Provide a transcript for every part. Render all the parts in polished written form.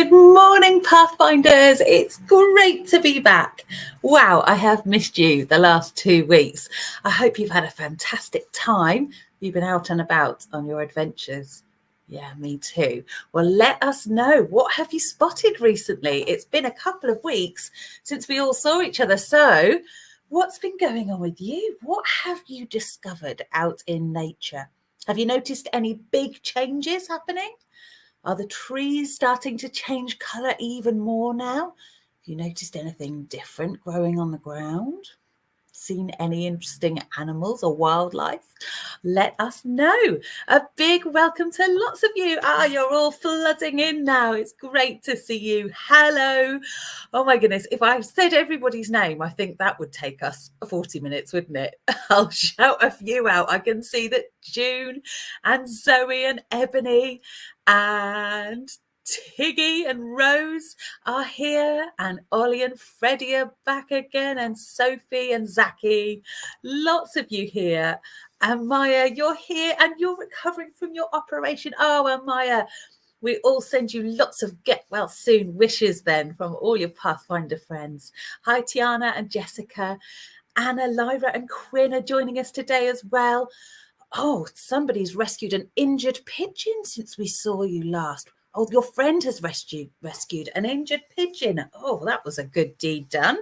Good morning, Pathfinders. It's great to be back. Wow, I have missed you the last 2 weeks. I hope you've had a fantastic time. You've been out and about on your adventures. Yeah, me too. Well, let us know. What have you spotted recently? It's been a couple of weeks since we all saw each other. So what's been going on with you? What have you discovered out in nature? Have you noticed any big changes happening? Are the trees starting to change colour even more now? Have you noticed anything different growing on the ground? Seen any interesting animals or wildlife? Let us know. A big welcome to lots of you. You're all flooding in now. It's great to see you. Hello. Oh my goodness. If I said everybody's name, I think that would take us 40 minutes, wouldn't it? I'll shout a few out. I can see that June and Zoe and Ebony and Tiggy and Rose are here, and Ollie and Freddie are back again, and Sophie and Zaki. Lots of you here. And Maya, you're here and you're recovering from your operation. Oh, and Maya, we all send you lots of get well soon wishes then from all your Pathfinder friends. Hi, Tiana and Jessica. Anna, Lyra and Quinn are joining us today as well. Oh, somebody's rescued an injured pigeon since we saw you last. Oh, your friend has rescued an injured pigeon. Oh, that was a good deed done.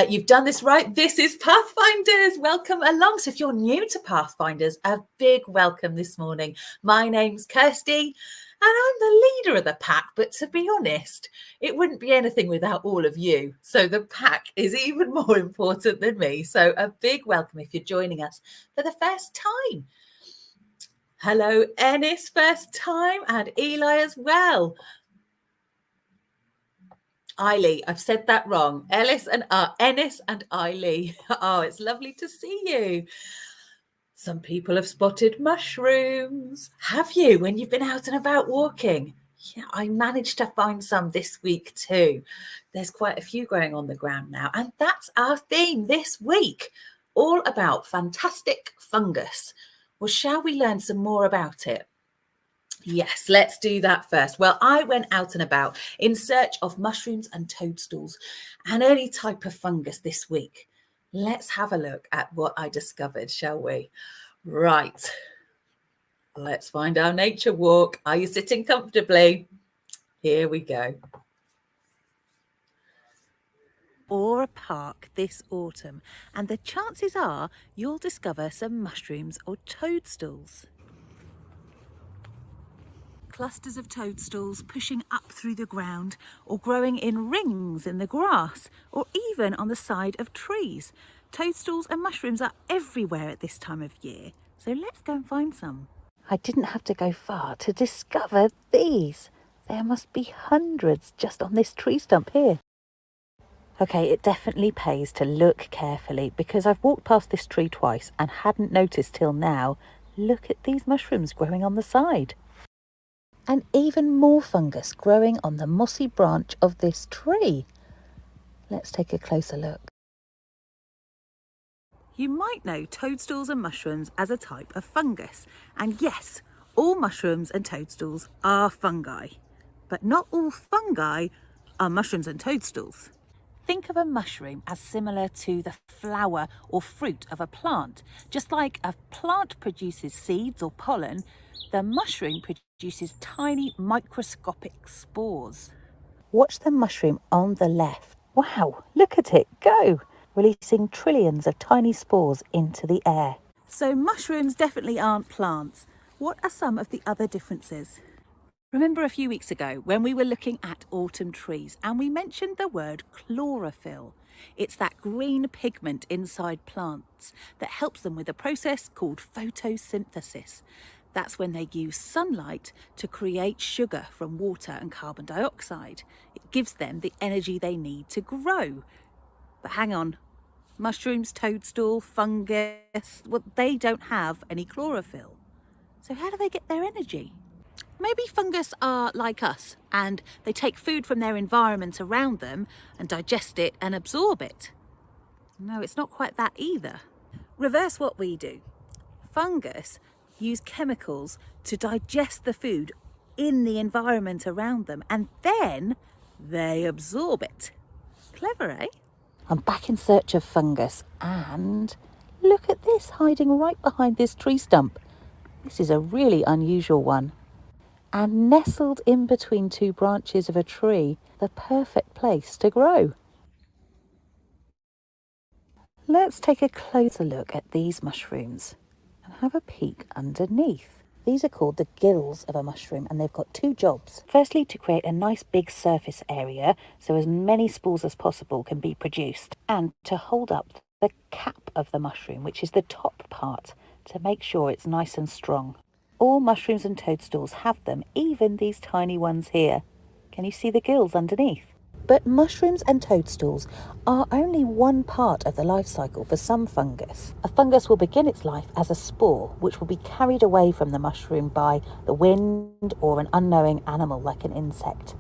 You've done this right. This is Pathfinders. Welcome along. So if you're new to Pathfinders, a big welcome this morning. My name's Kirsty and I'm the leader of the pack. But to be honest, it wouldn't be anything without all of you. So the pack is even more important than me. So a big welcome if you're joining us for the first time. Hello, Ennis, first time, and Eli as well. Eiley, I've said that wrong. Ennis and Eiley. Oh, it's lovely to see you. Some people have spotted mushrooms. Have you, when you've been out and about walking? Yeah, I managed to find some this week too. There's quite a few growing on the ground now, and that's our theme this week, all about fantastic fungus. Well, shall we learn some more about it? Yes, let's do that first. Well, I went out and about in search of mushrooms and toadstools and any type of fungus this week. Let's have a look at what I discovered, shall we? Right. Let's find our nature walk. Are you sitting comfortably? Here we go. Or a park this autumn, and the chances are you'll discover some mushrooms or toadstools. Clusters of toadstools pushing up through the ground or growing in rings in the grass or even on the side of trees. Toadstools and mushrooms are everywhere at this time of year, so let's go and find some. I didn't have to go far to discover these. There must be hundreds just on this tree stump here. Okay, it definitely pays to look carefully because I've walked past this tree twice and hadn't noticed till now. Look at these mushrooms growing on the side. And even more fungus growing on the mossy branch of this tree. Let's take a closer look. You might know toadstools and mushrooms as a type of fungus. And yes, all mushrooms and toadstools are fungi. But not all fungi are mushrooms and toadstools. Think of a mushroom as similar to the flower or fruit of a plant. Just like a plant produces seeds or pollen, the mushroom produces tiny microscopic spores. Watch the mushroom on the left. Wow, look at it go, releasing trillions of tiny spores into the air. So mushrooms definitely aren't plants. What are some of the other differences? Remember a few weeks ago when we were looking at autumn trees and we mentioned the word chlorophyll. It's that green pigment inside plants that helps them with a process called photosynthesis. That's when they use sunlight to create sugar from water and carbon dioxide. It gives them the energy they need to grow. But hang on, mushrooms, toadstool, fungus, well, they don't have any chlorophyll. So how do they get their energy? Maybe fungus are like us and they take food from their environment around them and digest it and absorb it. No, it's not quite that either. Reverse what we do. Fungus use chemicals to digest the food in the environment around them, and then they absorb it. Clever, eh? I'm back in search of fungus, and look at this hiding right behind this tree stump. This is a really unusual one. And nestled in between two branches of a tree, the perfect place to grow. Let's take a closer look at these mushrooms and have a peek underneath. These are called the gills of a mushroom, and they've got two jobs. Firstly, to create a nice big surface area so as many spores as possible can be produced, and to hold up the cap of the mushroom, which is the top part, to make sure it's nice and strong. All mushrooms and toadstools have them, even these tiny ones here. Can you see the gills underneath? But mushrooms and toadstools are only one part of the life cycle for some fungus. A fungus will begin its life as a spore, which will be carried away from the mushroom by the wind or an unknowing animal like an insect.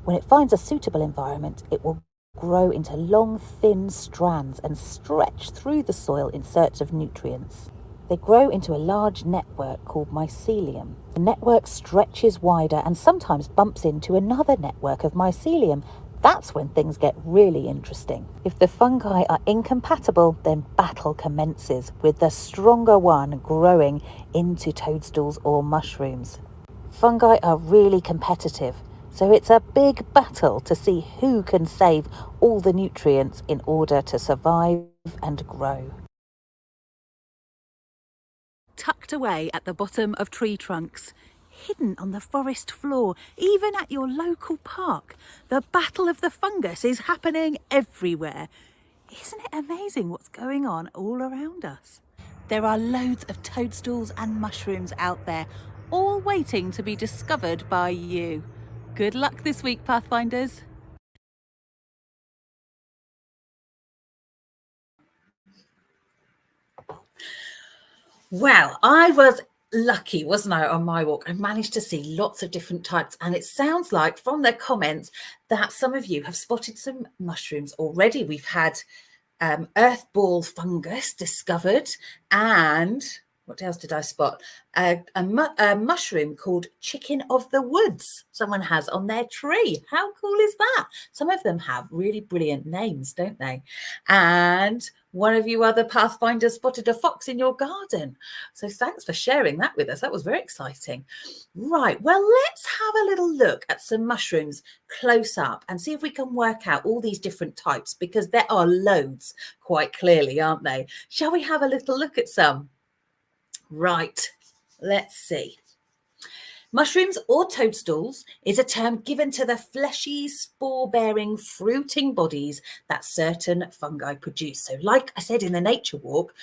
When it finds a suitable environment, it will grow into long, thin strands and stretch through the soil in search of nutrients. They grow into a large network called mycelium. The network stretches wider and sometimes bumps into another network of mycelium. That's when things get really interesting. If the fungi are incompatible, then battle commences, with the stronger one growing into toadstools or mushrooms. Fungi are really competitive, so it's a big battle to see who can save all the nutrients in order to survive and grow. Tucked away at the bottom of tree trunks, hidden on the forest floor, even at your local park, the battle of the fungus is happening everywhere. Isn't it amazing what's going on all around us? There are loads of toadstools and mushrooms out there, all waiting to be discovered by you. Good luck this week, Pathfinders. Well, I was lucky, wasn't I, on my walk? I managed to see lots of different types, and it sounds like from their comments that some of you have spotted some mushrooms already. We've had earth ball fungus discovered, and what else did I spot? A mushroom called chicken of the woods someone has on their tree. How cool is that? Some of them have really brilliant names, don't they? And one of you other Pathfinders spotted a fox in your garden. So thanks for sharing that with us. That was very exciting. Right, well, let's have a little look at some mushrooms close up and see if we can work out all these different types, because there are loads, quite clearly, aren't they? Shall we have a little look at some? Right, let's see. Mushrooms or toadstools is a term given to the fleshy, spore-bearing, fruiting bodies that certain fungi produce. So like I said in the nature walk,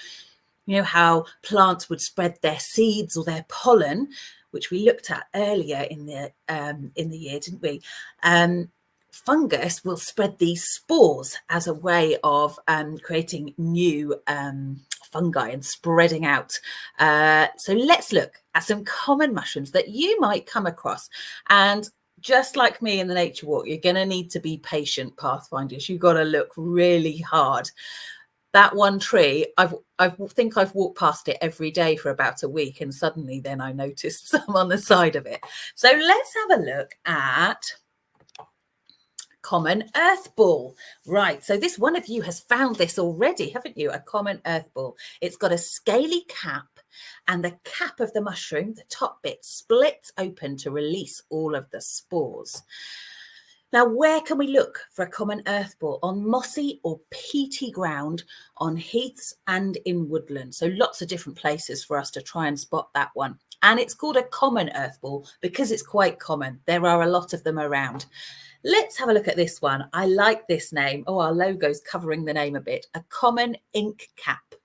you know how plants would spread their seeds or their pollen, which we looked at earlier in the year, didn't we? Fungus will spread these spores as a way of creating new fungi and spreading out. So let's look at some common mushrooms that you might come across. And just like me in the nature walk, you're going to need to be patient, Pathfinders. You've got to look really hard. That one tree, I think I've walked past it every day for about a week, and suddenly then I noticed some on the side of it. So let's have a look at common earth ball. Right, so this one of you has found this already, haven't you? A common earth ball. It's got a scaly cap, and the cap of the mushroom, the top bit, splits open to release all of the spores. Now, where can we look for a common earth ball? On mossy or peaty ground, on heaths and in woodland. So lots of different places for us to try and spot that one. And it's called a common earth ball because it's quite common. There are a lot of them around. Let's have a look at this one. I like this name. Oh, our logo's covering the name a bit. A common ink cap.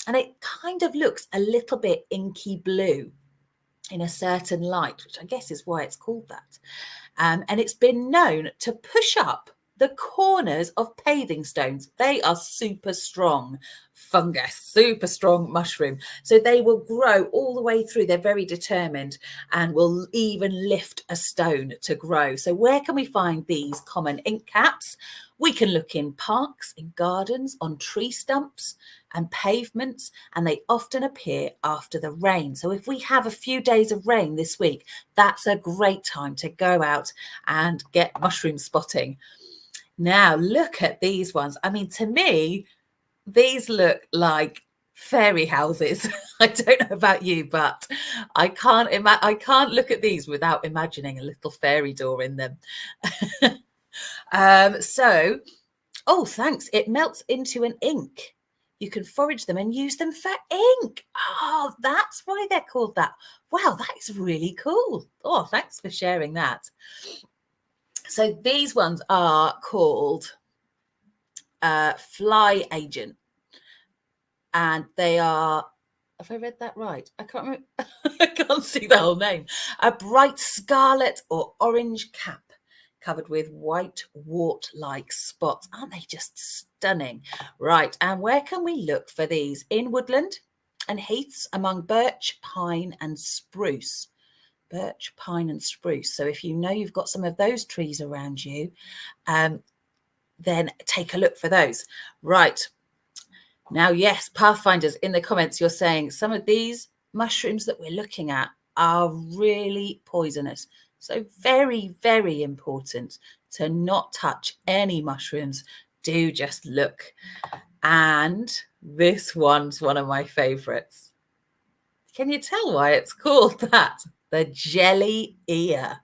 And it kind of looks a little bit inky blue in a certain light, which I guess is why it's called that. And it's been known to push up the corners of paving stones. They are super strong fungus, super strong mushroom. So they will grow all the way through. They're very determined and will even lift a stone to grow. So where can we find these common ink caps? We can look in parks, in gardens, on tree stumps and pavements, and they often appear after the rain. So if we have a few days of rain this week, that's a great time to go out and get mushroom spotting. Now, look at these ones. I mean, to me, these look like fairy houses. I don't know about you, but I can't look at these without imagining a little fairy door in them. Oh, thanks. It melts into an ink. You can forage them and use them for ink. Oh, that's why they're called that. Wow, that is really cool. Oh, thanks for sharing that. So these ones are called Fly Agent. And they are, have I read that right? I can't remember. I can't see the whole name. A bright scarlet or orange cap covered with white wart-like spots. Aren't they just stunning? Right, and where can we look for these? In woodland and heaths among birch, pine and spruce. Birch, pine and spruce. So if you know you've got some of those trees around you, then take a look for those. Right. Now, yes, Pathfinders, in the comments, you're saying some of these mushrooms that we're looking at are really poisonous. So very, very important to not touch any mushrooms. Do just look. And this one's one of my favorites. Can you tell why it's called that? The jelly ear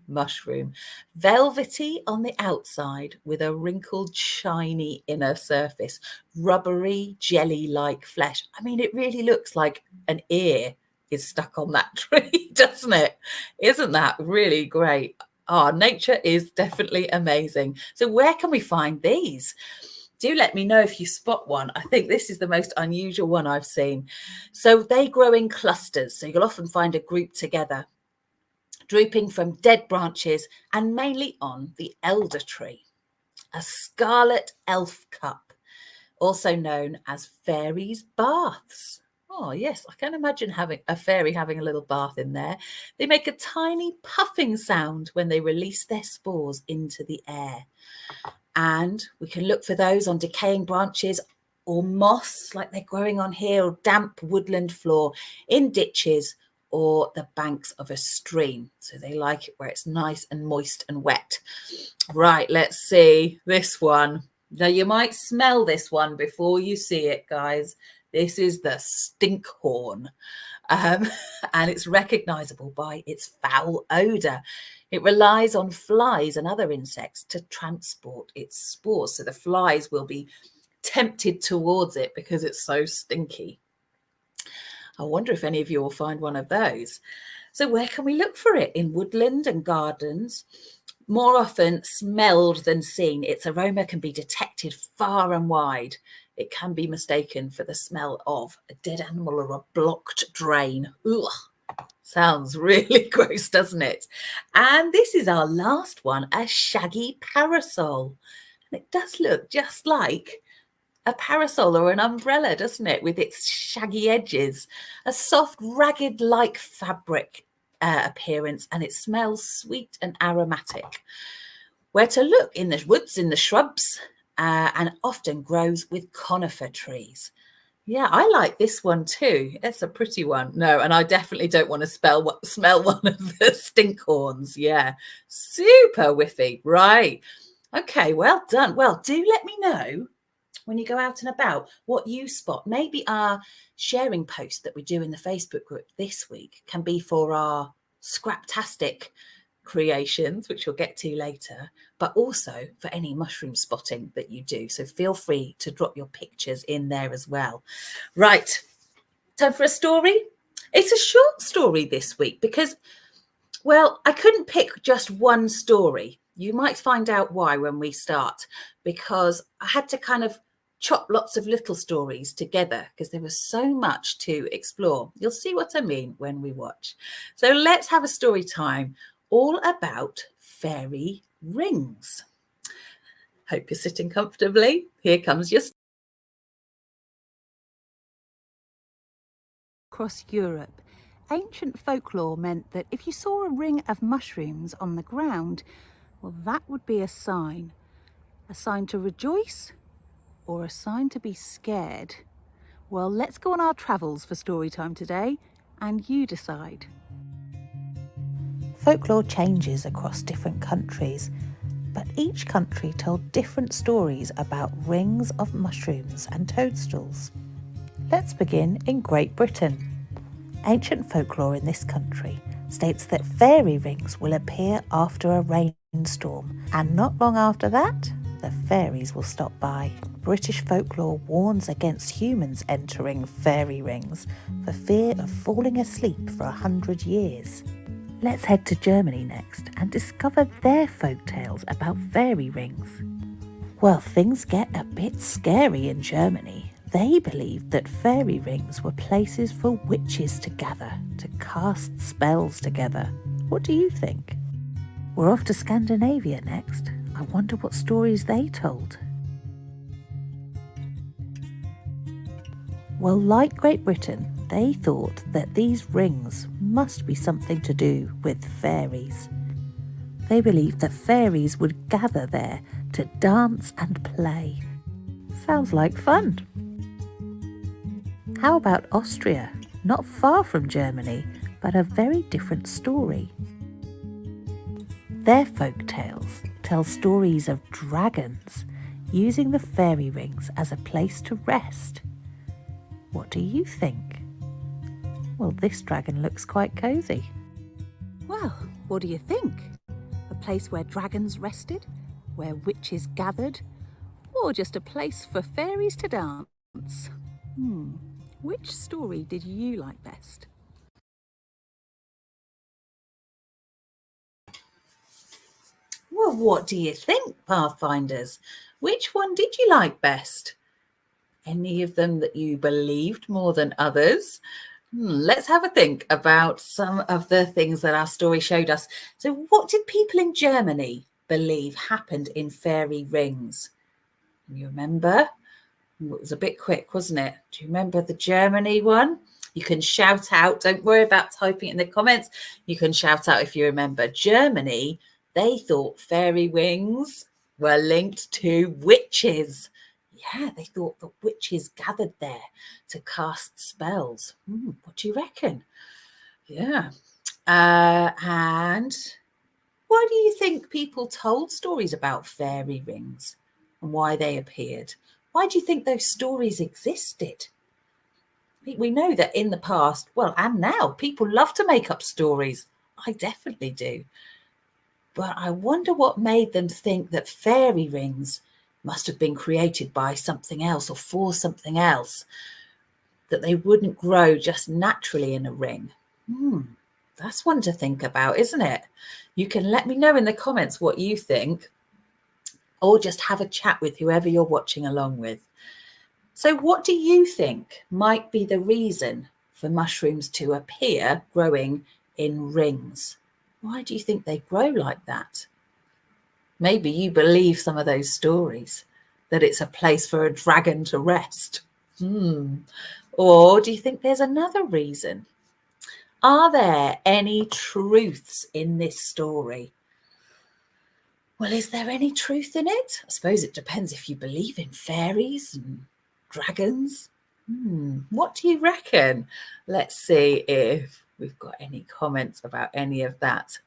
mushroom. Velvety on the outside with a wrinkled, shiny inner surface. Rubbery, jelly-like flesh. I mean, it really looks like an ear is stuck on that tree, doesn't it? Isn't that really great? Oh, nature is definitely amazing. So where can we find these? Do let me know if you spot one. I think this is the most unusual one I've seen. So they grow in clusters. So you'll often find a group together, drooping from dead branches and mainly on the elder tree. A scarlet elf cup, also known as fairies' baths. Oh, yes, I can imagine having a fairy having a little bath in there. They make a tiny puffing sound when they release their spores into the air. And we can look for those on decaying branches or moss, like they're growing on here, or damp woodland floor, in ditches or the banks of a stream. So they like it where it's nice and moist and wet. Right, let's see this one. Now you might smell this one before you see it, guys. This is the stinkhorn. And it's recognizable by its foul odor. It relies on flies and other insects to transport its spores. So the flies will be tempted towards it because it's so stinky. I wonder if any of you will find one of those. So where can we look for it? In woodland and gardens. More often smelled than seen. Its aroma can be detected far and wide. It can be mistaken for the smell of a dead animal or a blocked drain. Ugh, sounds really gross, doesn't it? And this is our last one, a shaggy parasol. And it does look just like a parasol or an umbrella, doesn't it? With its shaggy edges, a soft, ragged-like fabric appearance, and it smells sweet and aromatic. Where to look? In the woods, in the shrubs, and often grows with conifer trees. Yeah, I like this one too. It's a pretty one. No, and I definitely don't want to smell one of the stinkhorns. Yeah, super whiffy. Right. Okay, well done. Well, do let me know when you go out and about what you spot. Maybe our sharing post that we do in the Facebook group this week can be for our Scraptastic creations, which we'll get to later, but also for any mushroom spotting that you do. So feel free to drop your pictures in there as well. Right, time for a story. It's a short story this week because, well, I couldn't pick just one story. You might find out why when we start, because I had to kind of chop lots of little stories together because there was so much to explore. You'll see what I mean when we watch. So let's have a story time all about fairy rings. Hope you're sitting comfortably. Here comes your... Across Europe, ancient folklore meant that if you saw a ring of mushrooms on the ground, well, that would be a sign to rejoice or a sign to be scared. Well, let's go on our travels for story time today, and you decide. Folklore changes across different countries, but each country told different stories about rings of mushrooms and toadstools. Let's begin in Great Britain. Ancient folklore in this country states that fairy rings will appear after a rainstorm, and not long after that, the fairies will stop by. British folklore warns against humans entering fairy rings for fear of falling asleep for 100 years. Let's head to Germany next and discover their folk tales about fairy rings. Well, things get a bit scary in Germany. They believed that fairy rings were places for witches to gather, to cast spells together. What do you think? We're off to Scandinavia next. I wonder what stories they told. Well, like Great Britain, they thought that these rings must be something to do with fairies. They believed that fairies would gather there to dance and play. Sounds like fun. How about Austria? Not far from Germany, but a very different story. Their folk tales tell stories of dragons using the fairy rings as a place to rest. What do you think? Well, this dragon looks quite cosy. Well, what do you think? A place where dragons rested, where witches gathered, or just a place for fairies to dance? Which story did you like best? Well, what do you think, Pathfinders? Which one did you like best? Any of them that you believed more than others? Let's have a think about some of the things that our story showed us. So what did people in Germany believe happened in fairy rings? You remember? It was a bit quick, wasn't it? Do you remember the Germany one? You can shout out. Don't worry about typing it in the comments. You can shout out if you remember. Germany, they thought fairy rings were linked to witches. Yeah, they thought that witches gathered there to cast spells. What do you reckon? Yeah. And why do you think people told stories about fairy rings and why they appeared? Why do you think those stories existed? We know that in the past, well, and now, people love to make up stories. I definitely do. But I wonder what made them think that fairy rings must have been created by something else or for something else, that they wouldn't grow just naturally in a ring. That's one to think about, isn't it? You can let me know in the comments what you think, or just have a chat with whoever you're watching along with. So what do you think might be the reason for mushrooms to appear growing in rings? Why do you think they grow like that? Maybe you believe some of those stories, that it's a place for a dragon to rest. Or do you think there's another reason? Are there any truths in this story? Well, is there any truth in it? I suppose it depends if you believe in fairies and dragons. What do you reckon? Let's see if we've got any comments about any of that.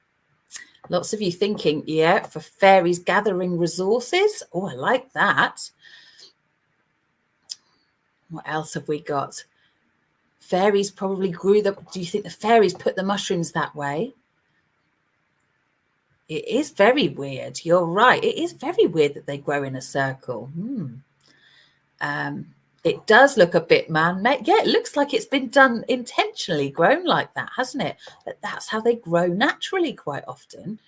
Lots of you thinking, yeah, for fairies gathering resources. Oh, I like that. What else have we got? Fairies probably grew them. Do you think the fairies put the mushrooms that way? It is very weird. You're right. It is very weird that they grow in a circle. It does look a bit man-made. Yeah, it looks like it's been done intentionally, grown like that, hasn't it? But that's how they grow naturally quite often.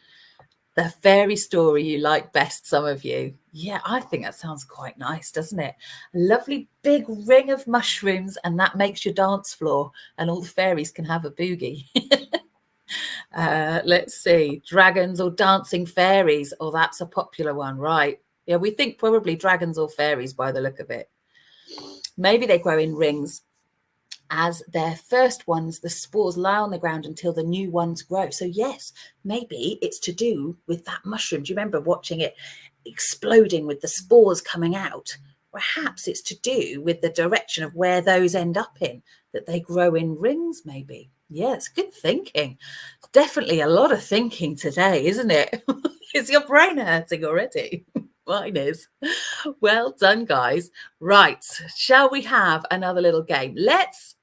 The fairy story you like best, some of you. Yeah, I think that sounds quite nice, doesn't it? A lovely big ring of mushrooms, and that makes your dance floor, and all the fairies can have a boogie. Let's see, dragons or dancing fairies. Oh, that's a popular one, right? Yeah, we think probably dragons or fairies by the look of it. Maybe they grow in rings. As their first ones, the spores lie on the ground until the new ones grow. So yes, maybe it's to do with that mushroom. Do you remember watching it exploding with the spores coming out? Perhaps it's to do with the direction of where those end up in, that they grow in rings maybe. Yes, good thinking. Definitely a lot of thinking today, isn't it? Is your brain hurting already? Mine is. Well done, guys. Right, shall we have another little game? Let's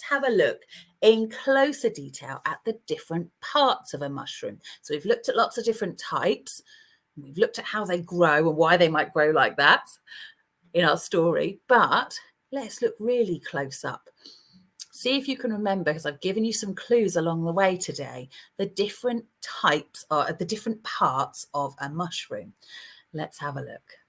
have a look in closer detail at the different parts of a mushroom. So we've looked at lots of different types. We've looked at how they grow and why they might grow like that in our story, but let's look really close up. See if you can remember, because I've given you some clues along the way today, the different types or the different parts of a mushroom. Let's have a look.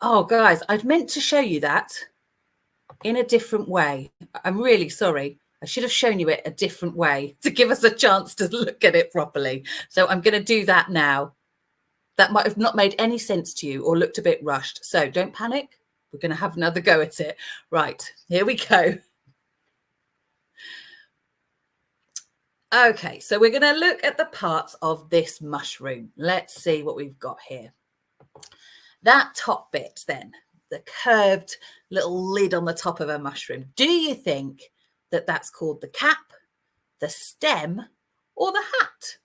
Oh, guys, I'd meant to show you that in a different way. I'm really sorry. I should have shown you it a different way to give us a chance to look at it properly. So I'm going to do that now. That might have not made any sense to you or looked a bit rushed. So don't panic. We're going to have another go at it. Right, here we go. Okay, so we're going to look at the parts of this mushroom. Let's see what we've got here. That top bit then, the curved little lid on the top of a mushroom. Do you think that that's called the cap, the stem, or the hat?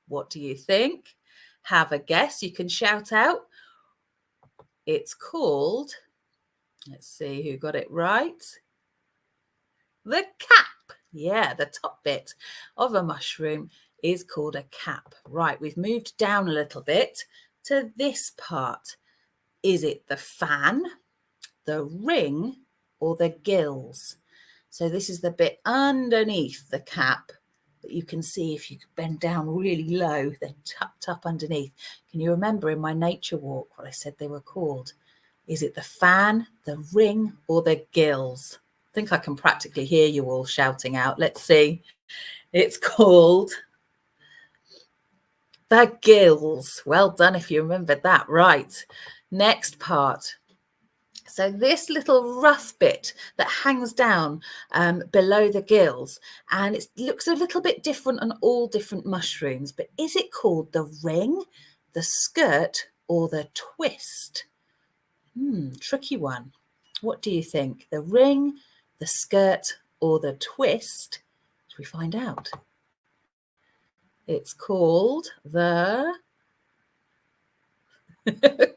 What do you think? Have a guess. You can shout out. It's called, let's see who got it right. The cap. Yeah, the top bit of a mushroom is called a cap. Right, we've moved down a little bit to this part. Is it the fan, the ring, or the gills? So this is the bit underneath the cap that you can see if you bend down really low, they're tucked up underneath. Can you remember in my nature walk what I said they were called? Is it the fan, the ring, or the gills? I think I can practically hear you all shouting out. Let's see. It's called the gills. Well done if you remembered that. Right. Next part. So this little rough bit that hangs down below the gills, and it looks a little bit different on all different mushrooms, but is it called the ring, the skirt, or the twist? Tricky one. What do you think? The ring, the skirt, or the twist? Should we find out? It's called the the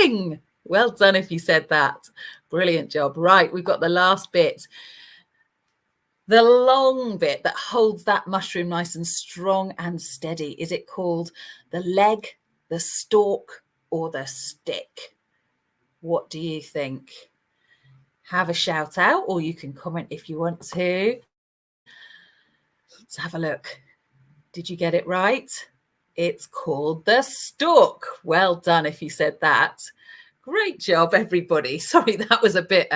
ring. Well done if you said that. Brilliant job. Right, we've got the last bit. The long bit that holds that mushroom nice and strong and steady. Is it called the leg, the stalk, or the stick? What do you think? Have a shout out, or you can comment if you want to. Let's have a look. Did you get it right? It's called the stalk. Well done if you said that. Great job, everybody. Sorry, that was a bit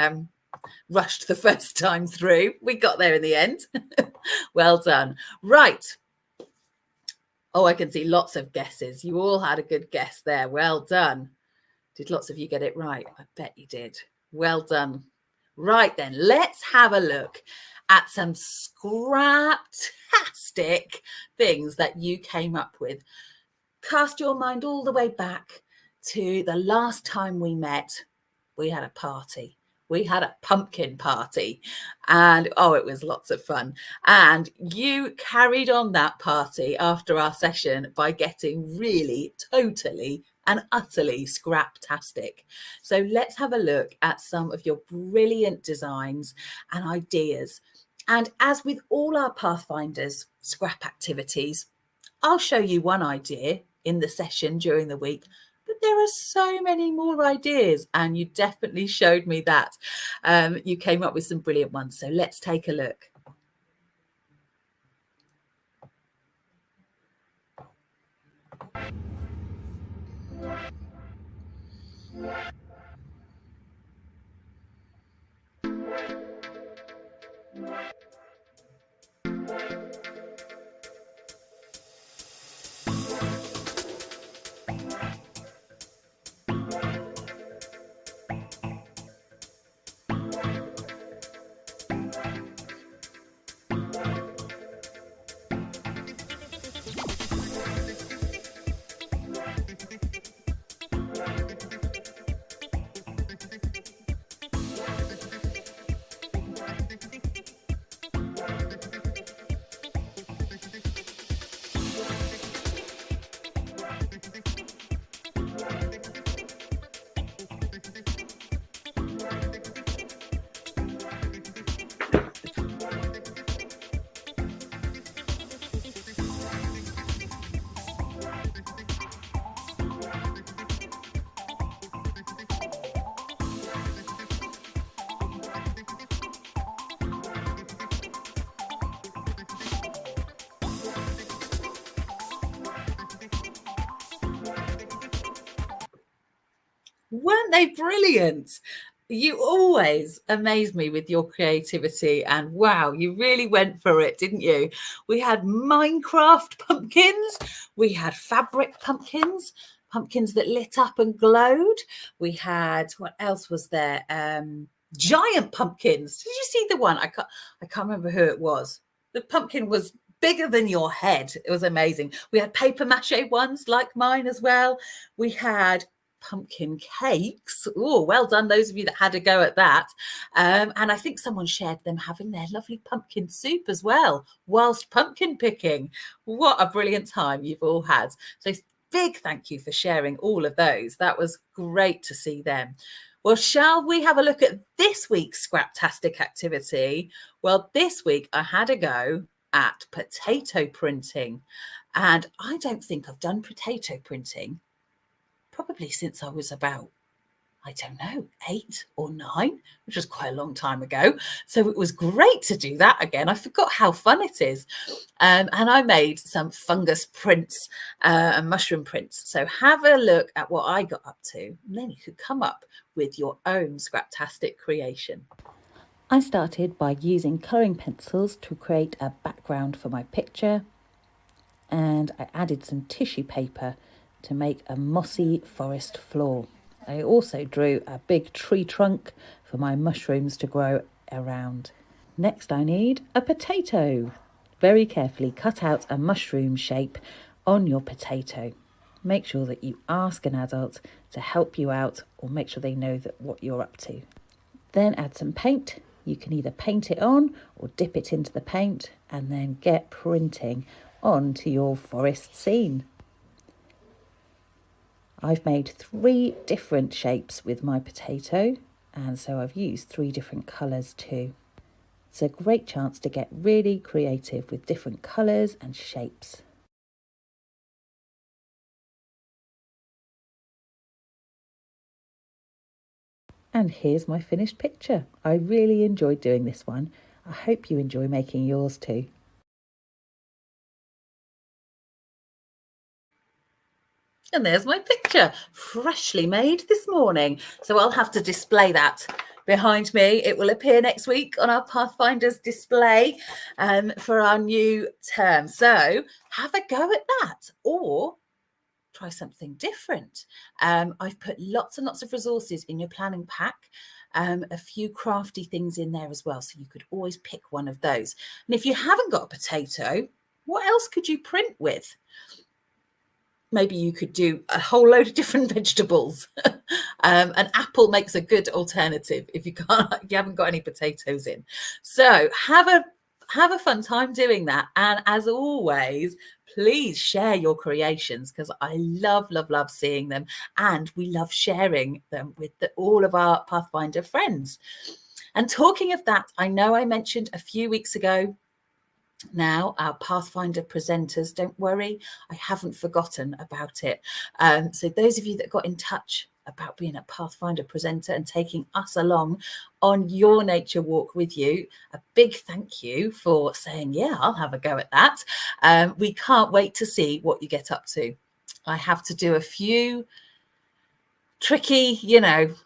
rushed the first time through. We got there in the end. Well done. Right. Oh, I can see lots of guesses. You all had a good guess there. Well done. Did lots of you get it right? I bet you did. Well done. Right then, let's have a look at some scraptastic things that you came up with. Cast your mind all the way back to the last time we met. We had a party. We had a pumpkin party, and oh, it was lots of fun. And you carried on that party after our session by getting really totally and utterly scraptastic. So let's have a look at some of your brilliant designs and ideas. And as with all our Pathfinders scrap activities, I'll show you one idea in the session during the week, but there are so many more ideas, and you definitely showed me that. You came up with some brilliant ones. So let's take a look. Weren't they brilliant? You always amaze me with your creativity, and wow, you really went for it, didn't you? We had Minecraft pumpkins, we had fabric pumpkins, pumpkins that lit up and glowed. We had, what else was there? Giant pumpkins. Did you see the one? I can't remember who it was. The pumpkin was bigger than your head. It was amazing. We had paper mache ones like mine as well. We had pumpkin cakes. Oh, well done, those of you that had a go at that. And I think someone shared them having their lovely pumpkin soup as well whilst pumpkin picking. What a brilliant time you've all had. So big thank you for sharing all of those. That was great to see them. Well, shall we have a look at this week's Scraptastic activity? Well, this week I had a go at potato printing, and I don't think I've done potato printing probably since I was about, I don't know, 8 or 9, which was quite a long time ago. So it was great to do that again. I forgot how fun it is. And I made some fungus prints and mushroom prints. So have a look at what I got up to, and then you could come up with your own Scraptastic creation. I started by using colouring pencils to create a background for my picture, and I added some tissue paper to make a mossy forest floor. I also drew a big tree trunk for my mushrooms to grow around. Next I need a potato. Very carefully cut out a mushroom shape on your potato. Make sure that you ask an adult to help you out, or make sure they know that what you're up to. Then add some paint. You can either paint it on or dip it into the paint, and then get printing onto your forest scene. I've made 3 different shapes with my potato, and so I've used 3 different colours too. It's a great chance to get really creative with different colours and shapes. And here's my finished picture. I really enjoyed doing this one. I hope you enjoy making yours too. And there's my picture, freshly made this morning. So I'll have to display that behind me. It will appear next week on our Pathfinders display for our new term. So have a go at that, or try something different. I've put lots and lots of resources in your planning pack, a few crafty things in there as well, so you could always pick one of those. And if you haven't got a potato, what else could you print with? Maybe you could do a whole load of different vegetables. An apple makes a good alternative if you haven't got any potatoes in. So have a fun time doing that. And as always, please share your creations, because I love, love, love seeing them, and we love sharing them with all of our Pathfinder friends. And talking of that, I know I mentioned a few weeks ago now our Pathfinder presenters. Don't worry, I haven't forgotten about it. So those of you that got in touch about being a Pathfinder presenter and taking us along on your nature walk with you, a big thank you for saying, yeah, I'll have a go at that. We can't wait to see what you get up to. I have to do a few tricky,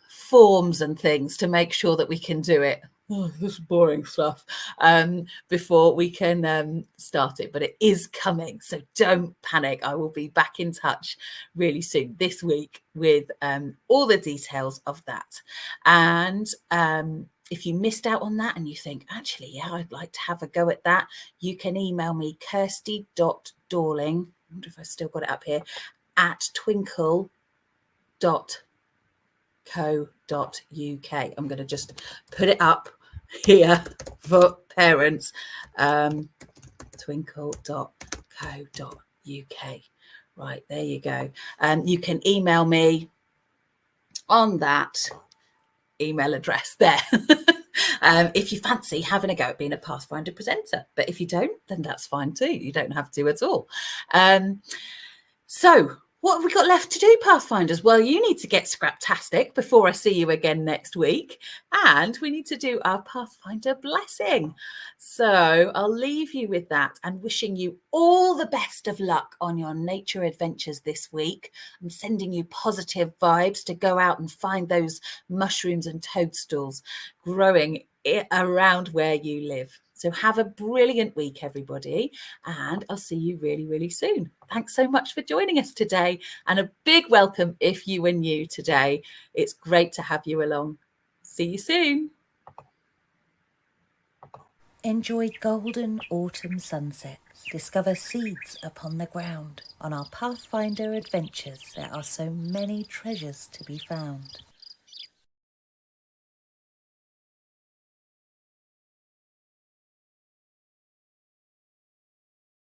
forms and things to make sure that we can do it. Oh, this is boring stuff. Before we can start it, but it is coming, so don't panic. I will be back in touch really soon this week with all the details of that. And if you missed out on that and you think, actually, yeah, I'd like to have a go at that, you can email me kirsty.dorling, I wonder if I still got it up here, at twinkle.co.uk. I'm going to just put it up here for parents. Twinkle.co.uk. Right, there you go. You can email me on that email address there. If you fancy having a go at being a Pathfinder presenter. But if you don't, then that's fine too. You don't have to at all. So what have we got left to do, Pathfinders? Well, you need to get Scraptastic before I see you again next week. And we need to do our Pathfinder blessing. So I'll leave you with that and wishing you all the best of luck on your nature adventures this week. I'm sending you positive vibes to go out and find those mushrooms and toadstools growing around where you live. So have a brilliant week, everybody, and I'll see you really, really soon. Thanks so much for joining us today, and a big welcome if you were new today. It's great to have you along. See you soon. Enjoy golden autumn sunsets. Discover seeds upon the ground. On our Pathfinder adventures, there are so many treasures to be found.